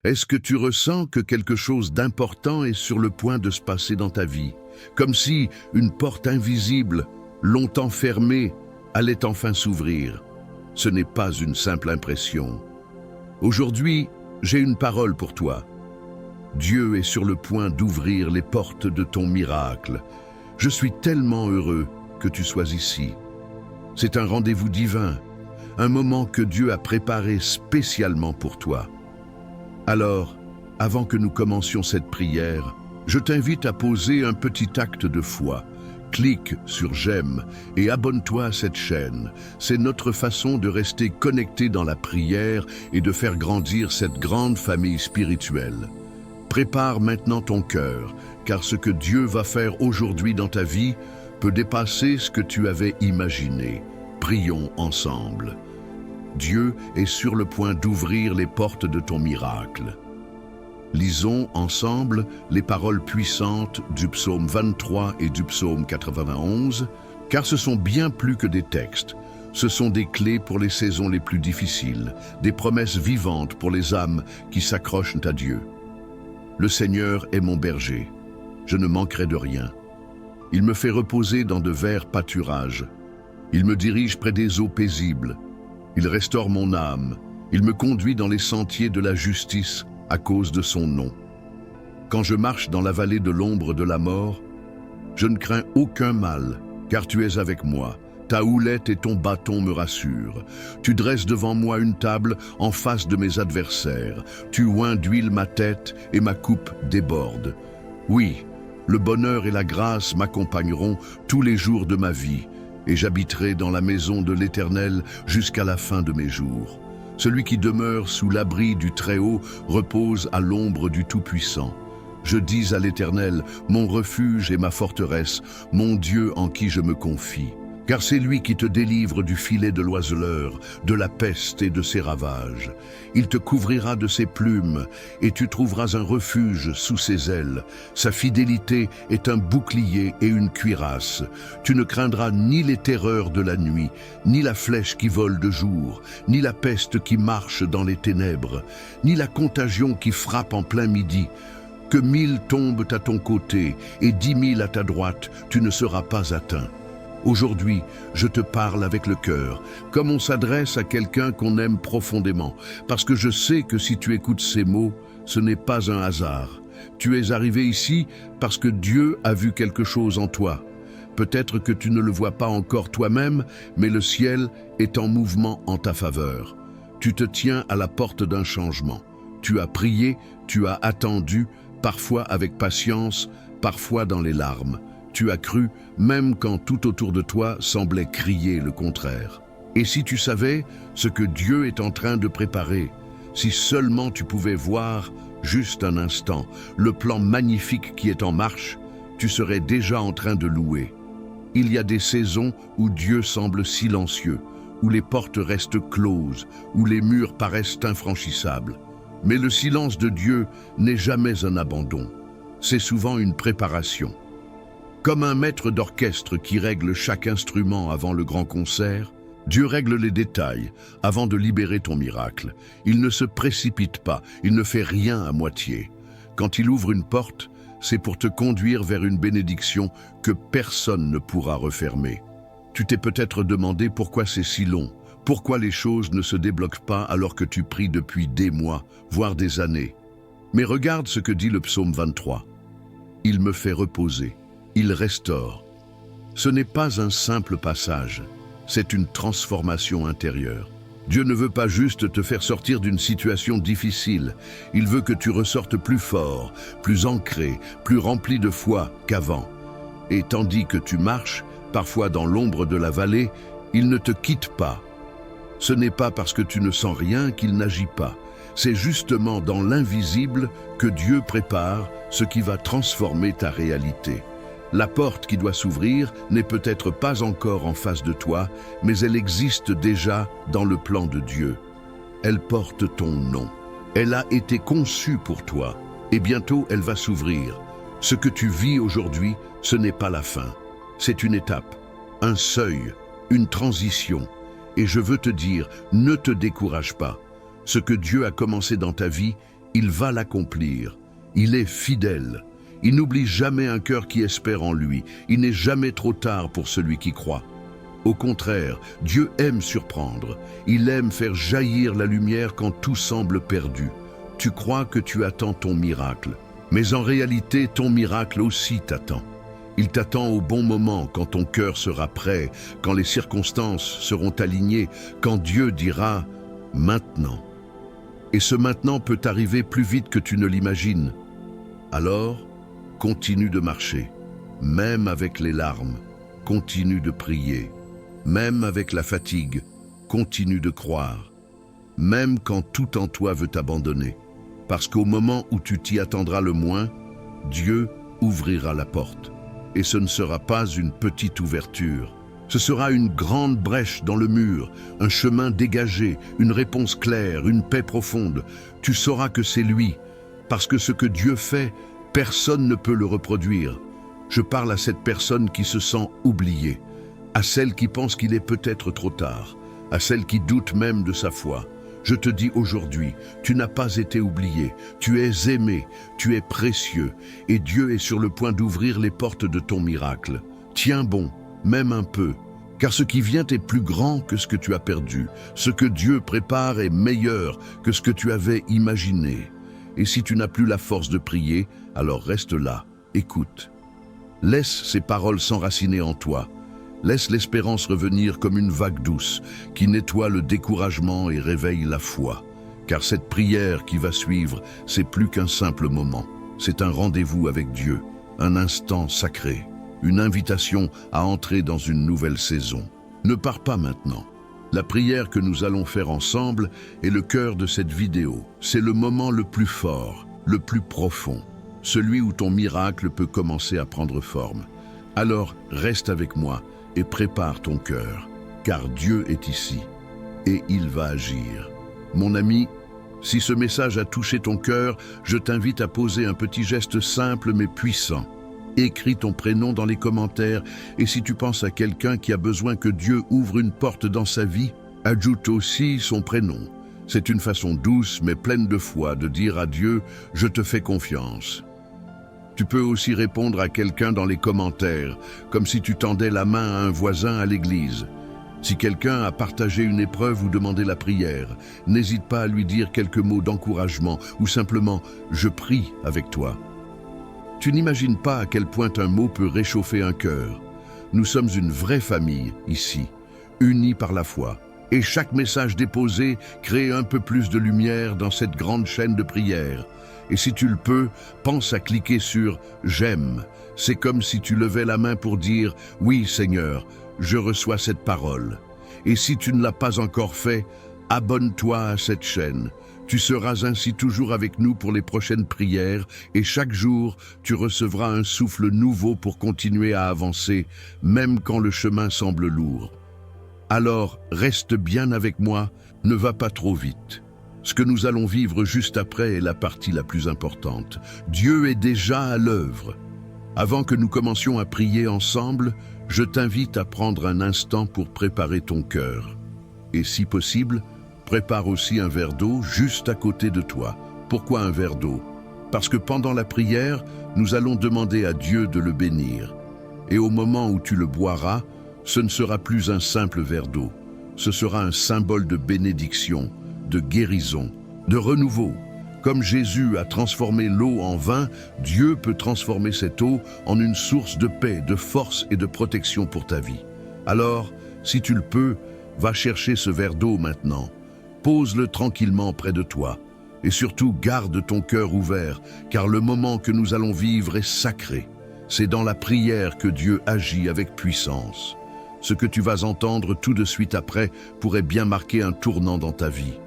Est-ce que tu ressens que quelque chose d'important est sur le point de se passer dans ta vie? Comme si une porte invisible, longtemps fermée, allait enfin s'ouvrir. Ce n'est pas une simple impression. Aujourd'hui, j'ai une parole pour toi. Dieu est sur le point d'ouvrir les portes de ton miracle. Je suis tellement heureux que tu sois ici. C'est un rendez-vous divin, un moment que Dieu a préparé spécialement pour toi. Alors, avant que nous commencions cette prière, je t'invite à poser un petit acte de foi. Clique sur j'aime et abonne-toi à cette chaîne. C'est notre façon de rester connecté dans la prière et de faire grandir cette grande famille spirituelle. Prépare maintenant ton cœur, car ce que Dieu va faire aujourd'hui dans ta vie peut dépasser ce que tu avais imaginé. Prions ensemble. Dieu est sur le point d'ouvrir les portes de ton miracle. Lisons ensemble les paroles puissantes du psaume 23 et du psaume 91, car ce sont bien plus que des textes. Ce sont des clés pour les saisons les plus difficiles, des promesses vivantes pour les âmes qui s'accrochent à Dieu. Le Seigneur est mon berger, je ne manquerai de rien. Il me fait reposer dans de verts pâturages. Il me dirige près des eaux paisibles. Il restaure mon âme. Il me conduit dans les sentiers de la justice à cause de son nom. Quand je marche dans la vallée de l'ombre de la mort, je ne crains aucun mal, car tu es avec moi. Ta houlette et ton bâton me rassurent. Tu dresses devant moi une table en face de mes adversaires. Tu oins d'huile ma tête et ma coupe déborde. Oui, le bonheur et la grâce m'accompagneront tous les jours de ma vie, et j'habiterai dans la maison de l'Éternel jusqu'à la fin de mes jours. Celui qui demeure sous l'abri du Très-Haut repose à l'ombre du Tout-Puissant. Je dis à l'Éternel, mon refuge et ma forteresse, mon Dieu en qui je me confie. Car c'est lui qui te délivre du filet de l'oiseleur, de la peste et de ses ravages. Il te couvrira de ses plumes, et tu trouveras un refuge sous ses ailes. Sa fidélité est un bouclier et une cuirasse. Tu ne craindras ni les terreurs de la nuit, ni la flèche qui vole de jour, ni la peste qui marche dans les ténèbres, ni la contagion qui frappe en plein midi. Que 1000 tombent à ton côté et 10 000 à ta droite, tu ne seras pas atteint. Aujourd'hui, je te parle avec le cœur, comme on s'adresse à quelqu'un qu'on aime profondément, parce que je sais que si tu écoutes ces mots, ce n'est pas un hasard. Tu es arrivé ici parce que Dieu a vu quelque chose en toi. Peut-être que tu ne le vois pas encore toi-même, mais le ciel est en mouvement en ta faveur. Tu te tiens à la porte d'un changement. Tu as prié, tu as attendu, parfois avec patience, parfois dans les larmes. Tu as cru, même quand tout autour de toi semblait crier le contraire. Et si tu savais ce que Dieu est en train de préparer, si seulement tu pouvais voir, juste un instant, le plan magnifique qui est en marche, tu serais déjà en train de louer. Il y a des saisons où Dieu semble silencieux, où les portes restent closes, où les murs paraissent infranchissables. Mais le silence de Dieu n'est jamais un abandon. C'est souvent une préparation. Comme un maître d'orchestre qui règle chaque instrument avant le grand concert, Dieu règle les détails avant de libérer ton miracle. Il ne se précipite pas, il ne fait rien à moitié. Quand il ouvre une porte, c'est pour te conduire vers une bénédiction que personne ne pourra refermer. Tu t'es peut-être demandé pourquoi c'est si long, pourquoi les choses ne se débloquent pas alors que tu pries depuis des mois, voire des années. Mais regarde ce que dit le psaume 23. Il me fait reposer. Il restaure. Ce n'est pas un simple passage, c'est une transformation intérieure. Dieu ne veut pas juste te faire sortir d'une situation difficile, il veut que tu ressortes plus fort, plus ancré, plus rempli de foi qu'avant. Et tandis que tu marches, parfois dans l'ombre de la vallée, il ne te quitte pas. Ce n'est pas parce que tu ne sens rien qu'il n'agit pas. C'est justement dans l'invisible que Dieu prépare ce qui va transformer ta réalité. La porte qui doit s'ouvrir n'est peut-être pas encore en face de toi, mais elle existe déjà dans le plan de Dieu. Elle porte ton nom. Elle a été conçue pour toi, et bientôt elle va s'ouvrir. Ce que tu vis aujourd'hui, ce n'est pas la fin. C'est une étape, un seuil, une transition. Et je veux te dire, ne te décourage pas. Ce que Dieu a commencé dans ta vie, il va l'accomplir. Il est fidèle. Il n'oublie jamais un cœur qui espère en lui. Il n'est jamais trop tard pour celui qui croit. Au contraire, Dieu aime surprendre. Il aime faire jaillir la lumière quand tout semble perdu. Tu crois que tu attends ton miracle, mais en réalité, ton miracle aussi t'attend. Il t'attend au bon moment, quand ton cœur sera prêt, quand les circonstances seront alignées, quand Dieu dira « maintenant ». Et ce maintenant peut arriver plus vite que tu ne l'imagines. Alors, continue de marcher, même avec les larmes, continue de prier, même avec la fatigue, continue de croire, même quand tout en toi veut t'abandonner, parce qu'au moment où tu t'y attendras le moins, Dieu ouvrira la porte. Et ce ne sera pas une petite ouverture, ce sera une grande brèche dans le mur, un chemin dégagé, une réponse claire, une paix profonde. Tu sauras que c'est lui, parce que ce que Dieu fait, personne ne peut le reproduire. Je parle à cette personne qui se sent oubliée, à celle qui pense qu'il est peut-être trop tard, à celle qui doute même de sa foi. Je te dis aujourd'hui, tu n'as pas été oublié, tu es aimé, tu es précieux, et Dieu est sur le point d'ouvrir les portes de ton miracle. Tiens bon, même un peu, car ce qui vient est plus grand que ce que tu as perdu. Ce que Dieu prépare est meilleur que ce que tu avais imaginé. Et si tu n'as plus la force de prier, alors reste là, écoute. Laisse ces paroles s'enraciner en toi. Laisse l'espérance revenir comme une vague douce qui nettoie le découragement et réveille la foi. Car cette prière qui va suivre, c'est plus qu'un simple moment. C'est un rendez-vous avec Dieu, un instant sacré, une invitation à entrer dans une nouvelle saison. Ne pars pas maintenant. La prière que nous allons faire ensemble est le cœur de cette vidéo. C'est le moment le plus fort, le plus profond, celui où ton miracle peut commencer à prendre forme. Alors reste avec moi et prépare ton cœur, car Dieu est ici et il va agir. Mon ami, si ce message a touché ton cœur, je t'invite à poser un petit geste simple mais puissant. Écris ton prénom dans les commentaires et si tu penses à quelqu'un qui a besoin que Dieu ouvre une porte dans sa vie, ajoute aussi son prénom. C'est une façon douce mais pleine de foi de dire à Dieu « Je te fais confiance ». Tu peux aussi répondre à quelqu'un dans les commentaires, comme si tu tendais la main à un voisin à l'église. Si quelqu'un a partagé une épreuve ou demandé la prière, n'hésite pas à lui dire quelques mots d'encouragement ou simplement « Je prie avec toi ». Tu n'imagines pas à quel point un mot peut réchauffer un cœur. Nous sommes une vraie famille ici, unis par la foi. Et chaque message déposé crée un peu plus de lumière dans cette grande chaîne de prière. Et si tu le peux, pense à cliquer sur « J'aime ». C'est comme si tu levais la main pour dire « Oui Seigneur, je reçois cette parole ». Et si tu ne l'as pas encore fait, abonne-toi à cette chaîne. Tu seras ainsi toujours avec nous pour les prochaines prières et chaque jour, tu recevras un souffle nouveau pour continuer à avancer, même quand le chemin semble lourd. Alors, reste bien avec moi, ne va pas trop vite. Ce que nous allons vivre juste après est la partie la plus importante. Dieu est déjà à l'œuvre. Avant que nous commencions à prier ensemble, je t'invite à prendre un instant pour préparer ton cœur. Et si possible, prépare aussi un verre d'eau juste à côté de toi. Pourquoi un verre d'eau? Parce que pendant la prière, nous allons demander à Dieu de le bénir. Et au moment où tu le boiras, ce ne sera plus un simple verre d'eau. Ce sera un symbole de bénédiction, de guérison, de renouveau. Comme Jésus a transformé l'eau en vin, Dieu peut transformer cette eau en une source de paix, de force et de protection pour ta vie. Alors, si tu le peux, va chercher ce verre d'eau maintenant. Pose-le tranquillement près de toi. Et surtout, garde ton cœur ouvert, car le moment que nous allons vivre est sacré. C'est dans la prière que Dieu agit avec puissance. Ce que tu vas entendre tout de suite après pourrait bien marquer un tournant dans ta vie.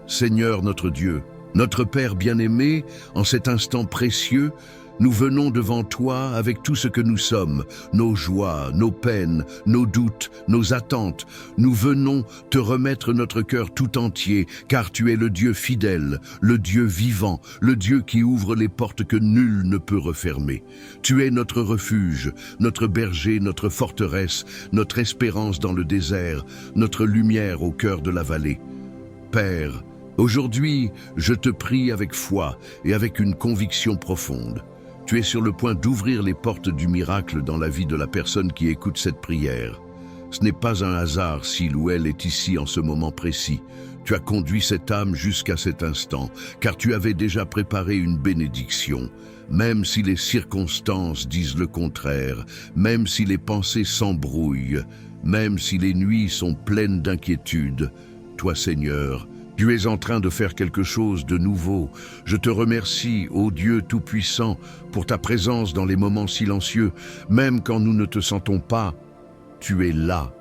Seigneur notre Dieu, notre Père bien-aimé, en cet instant précieux, nous venons devant toi avec tout ce que nous sommes, nos joies, nos peines, nos doutes, nos attentes. Nous venons te remettre notre cœur tout entier, car tu es le Dieu fidèle, le Dieu vivant, le Dieu qui ouvre les portes que nul ne peut refermer. Tu es notre refuge, notre berger, notre forteresse, notre espérance dans le désert, notre lumière au cœur de la vallée. Père, Aujourd'hui, je te prie avec foi et avec une conviction profonde. Tu es sur le point d'ouvrir les portes du miracle dans la vie de la personne qui écoute cette prière. Ce n'est pas un hasard s'il ou elle est ici en ce moment précis. Tu as conduit cette âme jusqu'à cet instant, car tu avais déjà préparé une bénédiction. Même si les circonstances disent le contraire, même si les pensées s'embrouillent, même si les nuits sont pleines d'inquiétude, toi Seigneur, tu es en train de faire quelque chose de nouveau. Je te remercie, ô Dieu Tout-Puissant, pour ta présence dans les moments silencieux, même quand nous ne te sentons pas. Tu es là.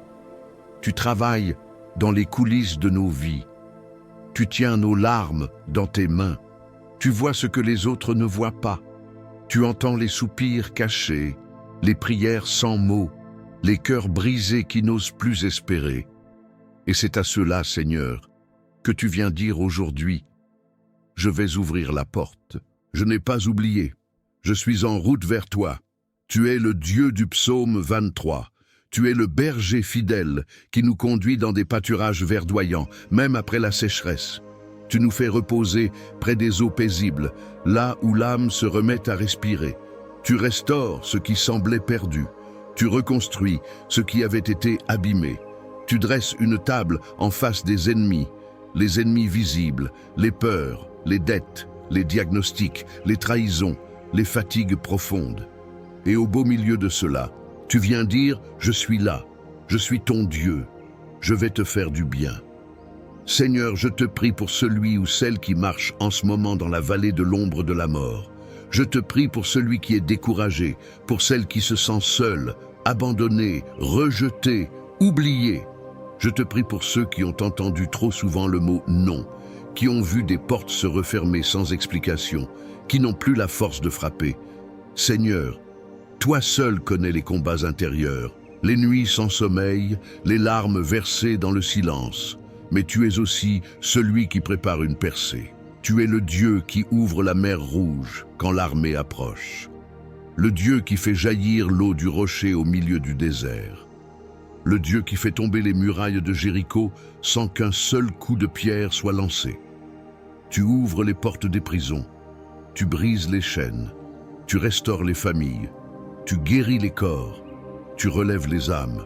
Tu travailles dans les coulisses de nos vies. Tu tiens nos larmes dans tes mains. Tu vois ce que les autres ne voient pas. Tu entends les soupirs cachés, les prières sans mots, les cœurs brisés qui n'osent plus espérer. Et c'est à cela, Seigneur, que tu viens dire aujourd'hui, « Je vais ouvrir la porte. Je n'ai pas oublié. Je suis en route vers toi. Tu es le Dieu du psaume 23. Tu es le berger fidèle qui nous conduit dans des pâturages verdoyants, même après la sécheresse. Tu nous fais reposer près des eaux paisibles, là où l'âme se remet à respirer. Tu restaures ce qui semblait perdu. Tu reconstruis ce qui avait été abîmé. Tu dresses une table en face des ennemis, les ennemis visibles, les peurs, les dettes, les diagnostics, les trahisons, les fatigues profondes. Et au beau milieu de cela, tu viens dire « Je suis là, je suis ton Dieu, je vais te faire du bien ». Seigneur, je te prie pour celui ou celle qui marche en ce moment dans la vallée de l'ombre de la mort. Je te prie pour celui qui est découragé, pour celle qui se sent seule, abandonnée, rejetée, oubliée. Je te prie pour ceux qui ont entendu trop souvent le mot « non », qui ont vu des portes se refermer sans explication, qui n'ont plus la force de frapper. Seigneur, toi seul connais les combats intérieurs, les nuits sans sommeil, les larmes versées dans le silence. Mais tu es aussi celui qui prépare une percée. Tu es le Dieu qui ouvre la mer Rouge quand l'armée approche. Le Dieu qui fait jaillir l'eau du rocher au milieu du désert. Le Dieu qui fait tomber les murailles de Jéricho sans qu'un seul coup de pierre soit lancé. Tu ouvres les portes des prisons. Tu brises les chaînes. Tu restaures les familles. Tu guéris les corps. Tu relèves les âmes.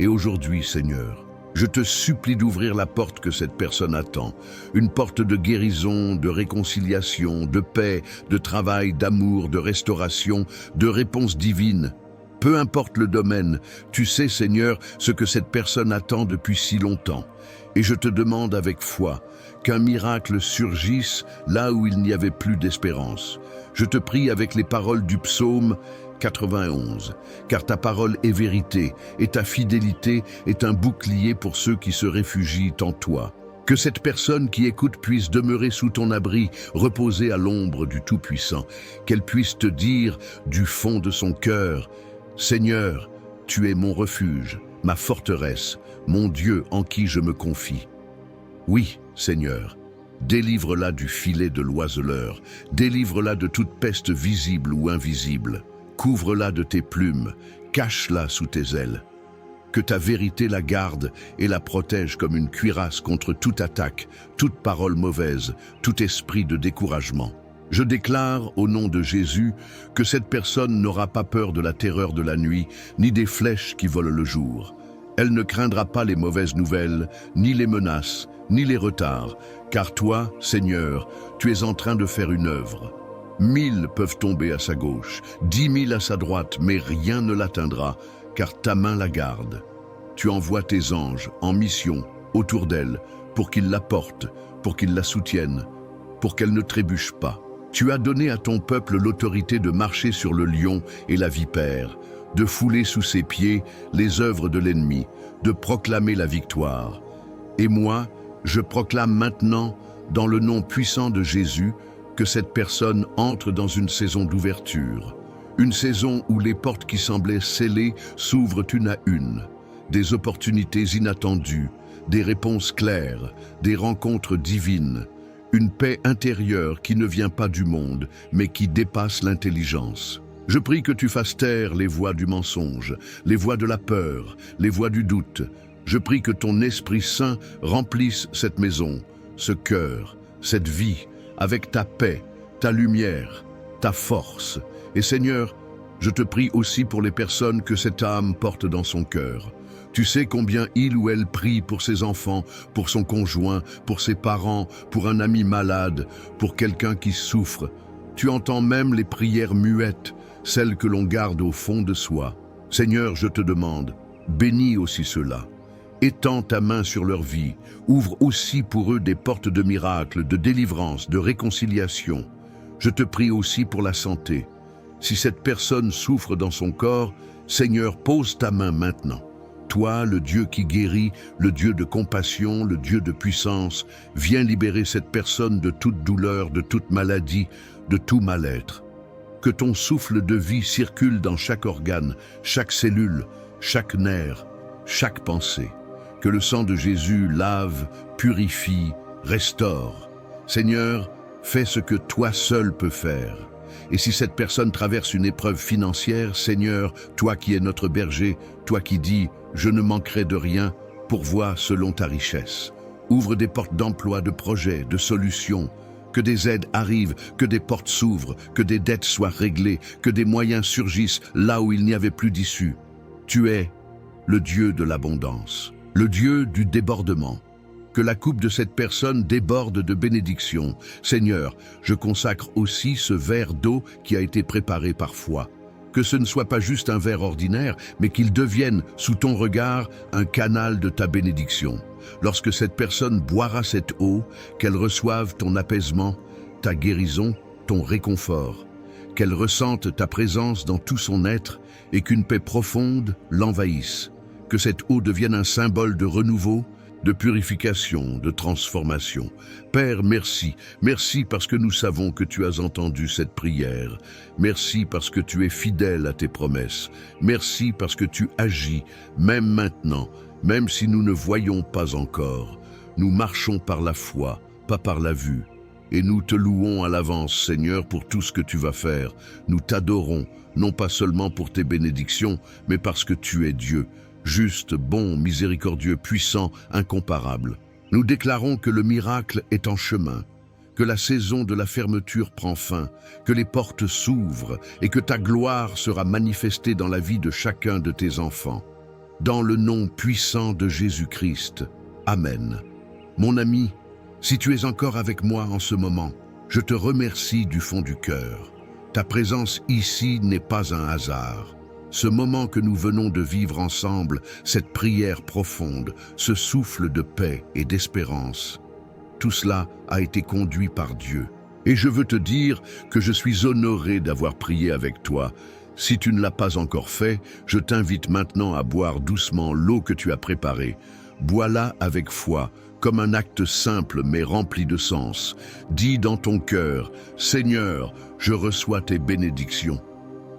Et aujourd'hui, Seigneur, je te supplie d'ouvrir la porte que cette personne attend. Une porte de guérison, de réconciliation, de paix, de travail, d'amour, de restauration, de réponse divine. Peu importe le domaine, tu sais, Seigneur, ce que cette personne attend depuis si longtemps. Et je te demande avec foi qu'un miracle surgisse là où il n'y avait plus d'espérance. Je te prie avec les paroles du psaume 91, car ta parole est vérité et ta fidélité est un bouclier pour ceux qui se réfugient en toi. Que cette personne qui écoute puisse demeurer sous ton abri, reposer à l'ombre du Tout-Puissant, qu'elle puisse te dire du fond de son cœur, « Seigneur, tu es mon refuge, ma forteresse, mon Dieu en qui je me confie. » Oui, Seigneur, délivre-la du filet de l'oiseleur, délivre-la de toute peste visible ou invisible. Couvre-la de tes plumes, cache-la sous tes ailes. Que ta vérité la garde et la protège comme une cuirasse contre toute attaque, toute parole mauvaise, tout esprit de découragement. Je déclare, au nom de Jésus, que cette personne n'aura pas peur de la terreur de la nuit, ni des flèches qui volent le jour. Elle ne craindra pas les mauvaises nouvelles, ni les menaces, ni les retards, car toi, Seigneur, tu es en train de faire une œuvre. 1000 peuvent tomber à sa gauche, 10 000 à sa droite, mais rien ne l'atteindra, car ta main la garde. Tu envoies tes anges en mission autour d'elle, pour qu'ils la portent, pour qu'ils la soutiennent, pour qu'elle ne trébuche pas. Tu as donné à ton peuple l'autorité de marcher sur le lion et la vipère, de fouler sous ses pieds les œuvres de l'ennemi, de proclamer la victoire. Et moi, je proclame maintenant, dans le nom puissant de Jésus, que cette personne entre dans une saison d'ouverture, une saison où les portes qui semblaient scellées s'ouvrent une à une, des opportunités inattendues, des réponses claires, des rencontres divines, une paix intérieure qui ne vient pas du monde, mais qui dépasse l'intelligence. Je prie que tu fasses taire les voix du mensonge, les voix de la peur, les voix du doute. Je prie que ton Esprit Saint remplisse cette maison, ce cœur, cette vie, avec ta paix, ta lumière, ta force. Et Seigneur, je te prie aussi pour les personnes que cette âme porte dans son cœur. Tu sais combien il ou elle prie pour ses enfants, pour son conjoint, pour ses parents, pour un ami malade, pour quelqu'un qui souffre. Tu entends même les prières muettes, celles que l'on garde au fond de soi. Seigneur, je te demande, bénis aussi ceux-là. Étends ta main sur leur vie, ouvre aussi pour eux des portes de miracles, de délivrance, de réconciliation. Je te prie aussi pour la santé. Si cette personne souffre dans son corps, Seigneur, pose ta main maintenant. Toi, le Dieu qui guérit, le Dieu de compassion, le Dieu de puissance, viens libérer cette personne de toute douleur, de toute maladie, de tout mal-être. Que ton souffle de vie circule dans chaque organe, chaque cellule, chaque nerf, chaque pensée. Que le sang de Jésus lave, purifie, restaure. Seigneur, fais ce que toi seul peux faire. Et si cette personne traverse une épreuve financière, Seigneur, toi qui es notre berger, toi qui dis « Je ne manquerai de rien », pourvois selon ta richesse. Ouvre des portes d'emploi, de projets, de solutions. Que des aides arrivent, que des portes s'ouvrent, que des dettes soient réglées, que des moyens surgissent là où il n'y avait plus d'issue. Tu es le Dieu de l'abondance, le Dieu du débordement. Que la coupe de cette personne déborde de bénédictions. Seigneur, je consacre aussi ce verre d'eau qui a été préparé par foi. Que ce ne soit pas juste un verre ordinaire, mais qu'il devienne, sous ton regard, un canal de ta bénédiction. Lorsque cette personne boira cette eau, qu'elle reçoive ton apaisement, ta guérison, ton réconfort. Qu'elle ressente ta présence dans tout son être et qu'une paix profonde l'envahisse. Que cette eau devienne un symbole de renouveau, de purification, de transformation. Père, merci. Merci parce que nous savons que tu as entendu cette prière. Merci parce que tu es fidèle à tes promesses. Merci parce que tu agis, même maintenant, même si nous ne voyons pas encore. Nous marchons par la foi, pas par la vue. Et nous te louons à l'avance, Seigneur, pour tout ce que tu vas faire. Nous t'adorons, non pas seulement pour tes bénédictions, mais parce que tu es Dieu. Juste, bon, miséricordieux, puissant, incomparable. Nous déclarons que le miracle est en chemin, que la saison de la fermeture prend fin, que les portes s'ouvrent et que ta gloire sera manifestée dans la vie de chacun de tes enfants. Dans le nom puissant de Jésus-Christ. Amen. Mon ami, si tu es encore avec moi en ce moment, je te remercie du fond du cœur. Ta présence ici n'est pas un hasard. Ce moment que nous venons de vivre ensemble, cette prière profonde, ce souffle de paix et d'espérance, tout cela a été conduit par Dieu. Et je veux te dire que je suis honoré d'avoir prié avec toi. Si tu ne l'as pas encore fait, je t'invite maintenant à boire doucement l'eau que tu as préparée. Bois-la avec foi, comme un acte simple mais rempli de sens. Dis dans ton cœur, « Seigneur, je reçois tes bénédictions ».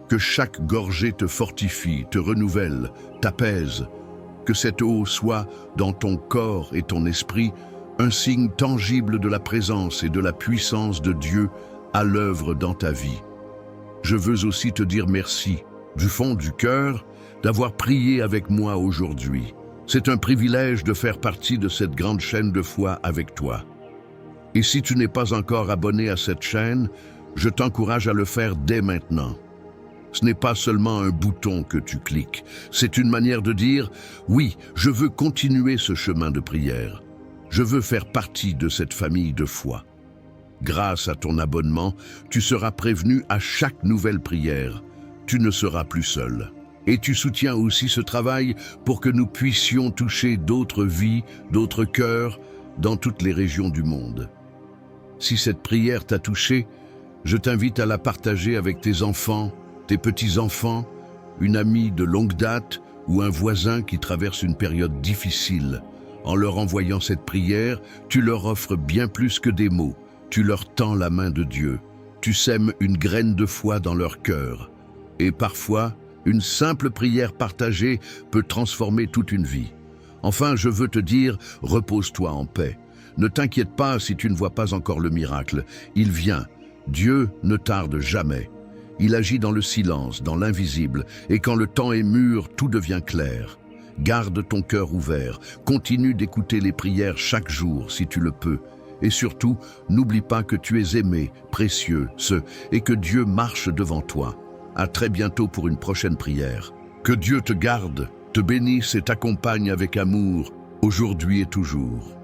Que chaque gorgée te fortifie, te renouvelle, t'apaise. Que cette eau soit, dans ton corps et ton esprit, un signe tangible de la présence et de la puissance de Dieu à l'œuvre dans ta vie. Je veux aussi te dire merci, du fond du cœur, d'avoir prié avec moi aujourd'hui. C'est un privilège de faire partie de cette grande chaîne de foi avec toi. Et si tu n'es pas encore abonné à cette chaîne, je t'encourage à le faire dès maintenant. Ce n'est pas seulement un bouton que tu cliques, c'est une manière de dire « Oui, je veux continuer ce chemin de prière. Je veux faire partie de cette famille de foi. » Grâce à ton abonnement, tu seras prévenu à chaque nouvelle prière. Tu ne seras plus seul. Et tu soutiens aussi ce travail pour que nous puissions toucher d'autres vies, d'autres cœurs, dans toutes les régions du monde. Si cette prière t'a touché, je t'invite à la partager avec tes enfants, tes petits-enfants, une amie de longue date ou un voisin qui traverse une période difficile. En leur envoyant cette prière, tu leur offres bien plus que des mots. Tu leur tends la main de Dieu. Tu sèmes une graine de foi dans leur cœur. Et parfois, une simple prière partagée peut transformer toute une vie. Enfin, je veux te dire, repose-toi en paix. Ne t'inquiète pas si tu ne vois pas encore le miracle. Il vient. Dieu ne tarde jamais. Il agit dans le silence, dans l'invisible, et quand le temps est mûr, tout devient clair. Garde ton cœur ouvert, continue d'écouter les prières chaque jour si tu le peux, Et surtout, n'oublie pas que tu es aimé, précieux, et que Dieu marche devant toi. À très bientôt pour une prochaine prière. Que Dieu te garde, te bénisse et t'accompagne avec amour, aujourd'hui et toujours.